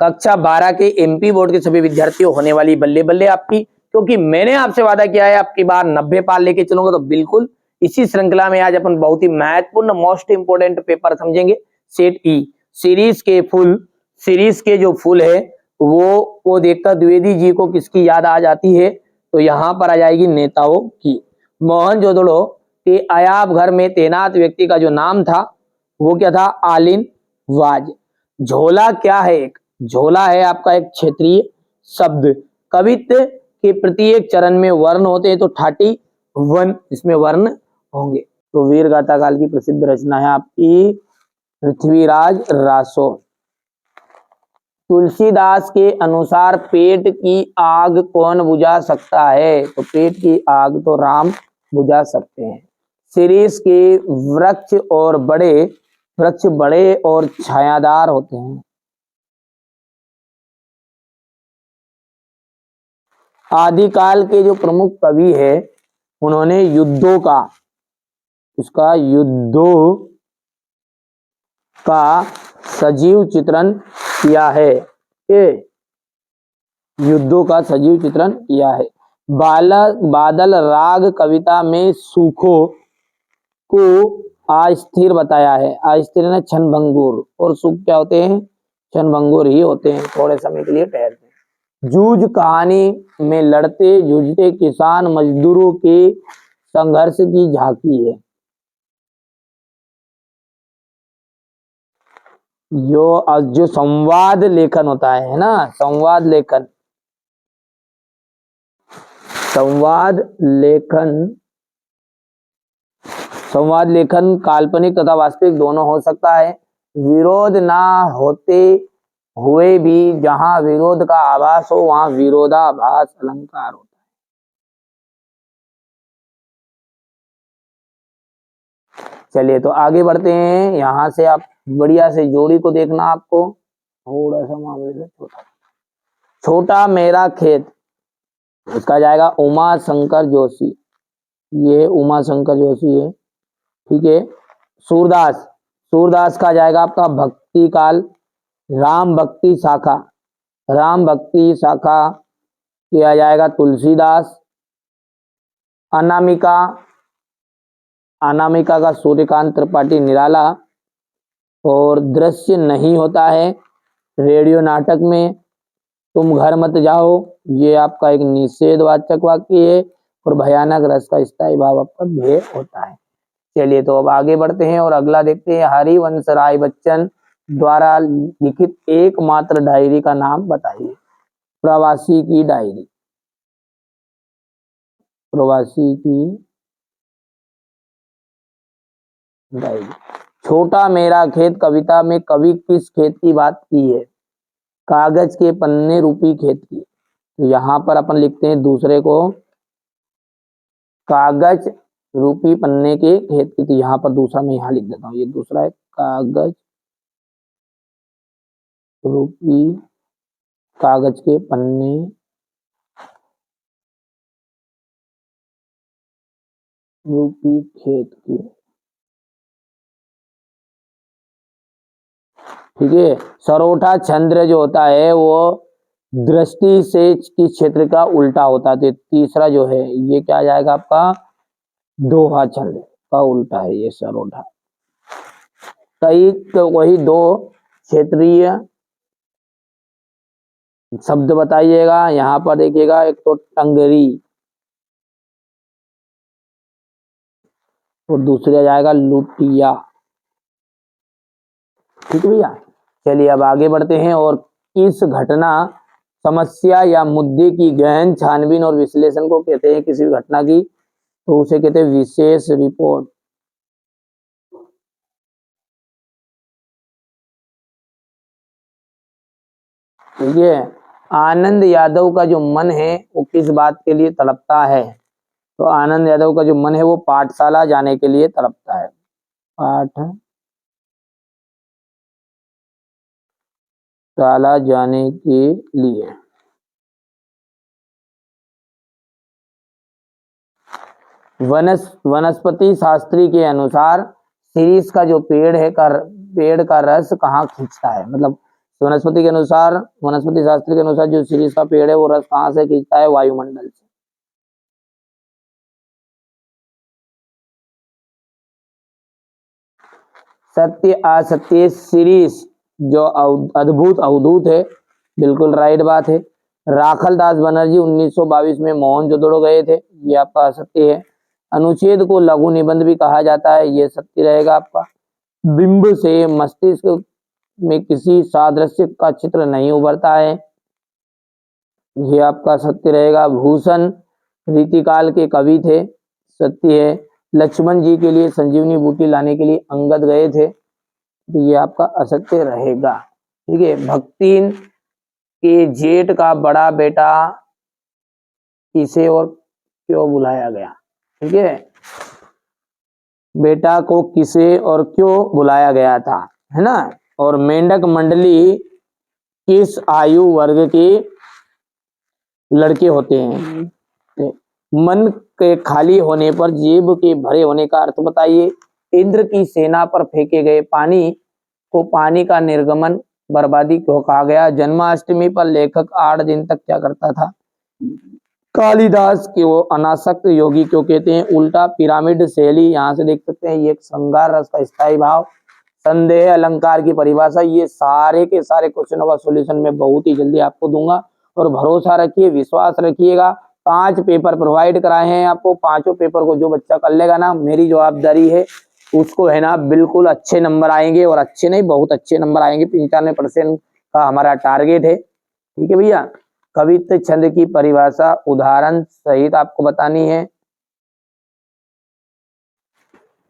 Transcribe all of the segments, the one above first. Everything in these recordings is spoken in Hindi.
कक्षा 12 के एमपी बोर्ड के सभी विद्यार्थियों होने वाली बल्ले बल्ले आपकी, क्योंकि मैंने आपसे वादा किया है आपकी बार 90 पार लेके चलूंगा, तो बिल्कुल इसी श्रृंखला में आज अपन बहुत ही महत्वपूर्ण मोस्ट इंपोर्टेंट पेपर समझेंगे। सेट ई सीरीज के जो फुल है वो देखकर द्विवेदी जी को किसकी याद आ जाती है, तो यहाँ पर आ जाएगी नेताओं की। मोहनजोदड़ो के अयाब घर में तैनात व्यक्ति का जो नाम था वो क्या था, आलिन वाज। झोला क्या है, एक झोला है आपका एक क्षेत्रीय शब्द। कवित्व के प्रत्येक चरण में वर्ण होते हैं, तो ठाटी वन इसमें वर्ण होंगे। तो वीर गाथा काल की प्रसिद्ध रचना है आपकी पृथ्वीराज रासो। तुलसीदास के अनुसार पेट की आग कौन बुझा सकता है, तो पेट की आग तो राम बुझा सकते हैं। शीरीष के वृक्ष बड़े और छायादार होते हैं। आदिकाल के जो प्रमुख कवि है उन्होंने युद्धों का सजीव चित्रण किया है। युद्धों का सजीव चित्रण किया है। बादल राग कविता में सुखों को अस्थिर बताया है। अस्थिर ने क्षणभंगुर, और सुख क्या होते हैं, क्षणभंगुर ही होते हैं, थोड़े समय के लिए ठहरते हैं। जूझ कहानी में लड़ते जूझते किसान मजदूरों के संघर्ष की झांकी है। जो संवाद लेखन होता है ना, संवाद लेखन काल्पनिक तथा वास्तविक दोनों हो सकता है। विरोध ना होते हुए भी जहां विरोध का आभास हो वहां विरोधाभास अलंकार होता है। चलिए तो आगे बढ़ते हैं। यहां से आप बढ़िया से जोड़ी को देखना, आपको थोड़ा सा मामले में छोटा मेरा खेत, उसका जाएगा उमा शंकर जोशी, ये उमा शंकर जोशी है, ठीक है। सूरदास का जाएगा आपका भक्ति काल। राम भक्ति शाखा किया जाएगा तुलसीदास। अनामिका का सूर्यकांत त्रिपाठी निराला। और दृश्य नहीं होता है रेडियो नाटक में। तुम घर मत जाओ, ये आपका एक निषेधवाचक वाक्य है। और भयानक रस का स्थायी भाव आपका भेय होता है। चलिए तो अब आगे बढ़ते हैं और अगला देखते हैं। हरिवंश राय बच्चन द्वारा लिखित एकमात्र डायरी का नाम बताइए। प्रवासी की डायरी। छोटा मेरा खेत कविता में कवि किस खेत की बात की है, कागज के पन्ने रूपी खेत की। तो यहां पर अपन लिखते हैं दूसरे को, कागज रूपी पन्ने के खेत की। तो यहाँ पर दूसरा मैं यहाँ लिख देता हूँ, ये दूसरा है, कागज के पन्ने रूपी खेत की, ठीक है। सरोठा चंद्र जो होता है वो दृष्टि से किस क्षेत्र का उल्टा होता है। तो तीसरा जो है ये क्या आ जाएगा आपका, दोहा चंद्र का उल्टा है ये सरोठा। कई तो वही दो क्षेत्रीय शब्द बताइएगा। यहाँ पर देखिएगा, एक तो टंगरी और दूसरा जाएगा लुटिया, ठीक है भैया। चलिए अब आगे बढ़ते हैं और इस घटना समस्या या मुद्दे की गहन छानबीन और विश्लेषण को कहते हैं। किसी भी घटना की तो उसे कहते हैं विशेष रिपोर्ट। ठीक है। आनंद यादव का जो मन है वो किस बात के लिए तड़पता है, तो आनंद यादव का जो मन है वो पाठशाला जाने के लिए तड़पता है। पाठशाला जाने के लिए। वनस्पति शास्त्री के अनुसार शीरीष का जो पेड़ का रस कहाँ खींचता है, मतलब वनस्पति के अनुसार, वनस्पति शास्त्र के अनुसार जो शिरीष का पेड़ है वो रस कहाँ से खींचता है? वायुमंडल से। सत्य असत्य शिरीष जो अद्भुत अवधूत है, बिल्कुल राइट बात है। राखल दास बनर्जी 1922 में मोहनजोदड़ो गए थे, ये आपका असत्य है। अनुच्छेद को लघु निबंध भी कहा जाता है, ये सत्य रहेगा आपका। बिंब से मस्तिष्क में किसी सादृश्य का चित्र नहीं उभरता है, ये आपका सत्य रहेगा। भूषण रीतिकाल के कवि थे, सत्य है। लक्ष्मण जी के लिए संजीवनी बूटी लाने के लिए अंगद गए थे, तो ये आपका असत्य रहेगा। ठीक है। भक्तिन के जेठ का बड़ा बेटा किसे और क्यों बुलाया गया? ठीक है, बेटा को किसे और क्यों बुलाया गया था, है ना। और मेंढक मंडली किस आयु वर्ग के लड़के होते हैं? मन के खाली होने पर जेब के भरे होने का अर्थ बताइए। इंद्र की सेना पर फेंके गए पानी को पानी का निर्गमन बर्बादी क्यों कहा गया? जन्माष्टमी पर लेखक 8 दिन तक क्या करता था? कालिदास को अनासक्त योगी क्यों कहते हैं? उल्टा पिरामिड शैली, यहाँ से देख सकते हैं, ये एक श्रृंगार रस का स्थायी भाव। संदेह अलंकार की परिभाषा, ये सारे के सारे क्वेश्चनों का सॉल्यूशन मैं बहुत ही जल्दी आपको दूंगा, और भरोसा रखिए, विश्वास रखिएगा। 5 पेपर प्रोवाइड कराए हैं आपको, 5 पेपर को जो बच्चा कर लेगा ना, मेरी जवाबदारी है उसको, है ना, बिल्कुल अच्छे नंबर आएंगे, और अच्छे नहीं बहुत अच्छे नंबर आएंगे। 95% का हमारा टारगेट है। ठीक है भैया। कवित्व छंद की परिभाषा उदाहरण सहित आपको बतानी है।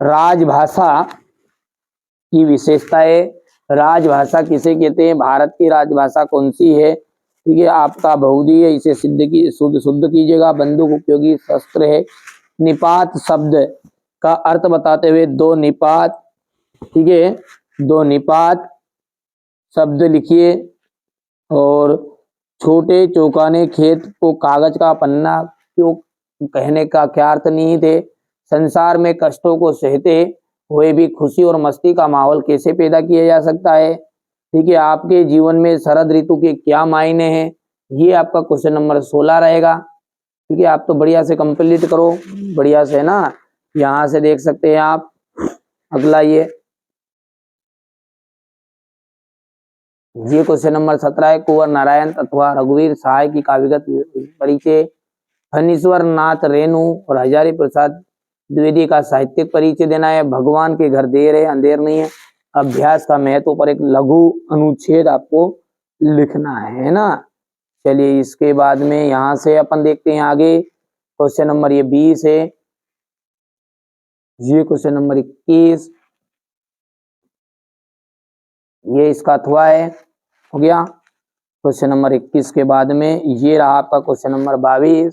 राजभाषा की विशेषताएं, राजभाषा किसे कहते हैं? भारत की राजभाषा कौन सी है? ठीक है, आपका बहुधी है, इसे शुद्ध कीजिएगा। बंदूक उपयोगी शस्त्र है। निपात शब्द का अर्थ बताते हुए 2 निपात, ठीक है, 2 निपात शब्द लिखिए। और छोटे चौकाने खेत को कागज का पन्ना क्यों कहने का क्या अर्थ नहीं थे? संसार में कष्टों को सहते हुए भी खुशी और मस्ती का माहौल कैसे पैदा किया जा सकता है? ठीक है, आपके जीवन में शरद ऋतु के क्या मायने हैं? ये आपका क्वेश्चन नंबर 16 रहेगा। ठीक है, आप तो बढ़िया से कंप्लीट करो, बढ़िया से, ना। यहाँ से देख सकते हैं आप। अगला ये क्वेश्चन नंबर 17 है। कुंवर नारायण अथवा रघुवीर सहाय की काव्यगत परिचय। फणीश्वर नाथ रेणु और हजारी प्रसाद द्विवेदी का साहित्यिक परिचय देना है। भगवान के घर देर है अंधेर नहीं है। अभ्यास का महत्व पर एक लघु अनुच्छेद आपको लिखना है ना। चलिए, इसके बाद में यहाँ से अपन देखते हैं आगे। क्वेश्चन नंबर ये 20 है। ये क्वेश्चन नंबर 21, ये इसका अथवा है, हो गया। क्वेश्चन नंबर 21 के बाद में ये रहा आपका क्वेश्चन नंबर 22।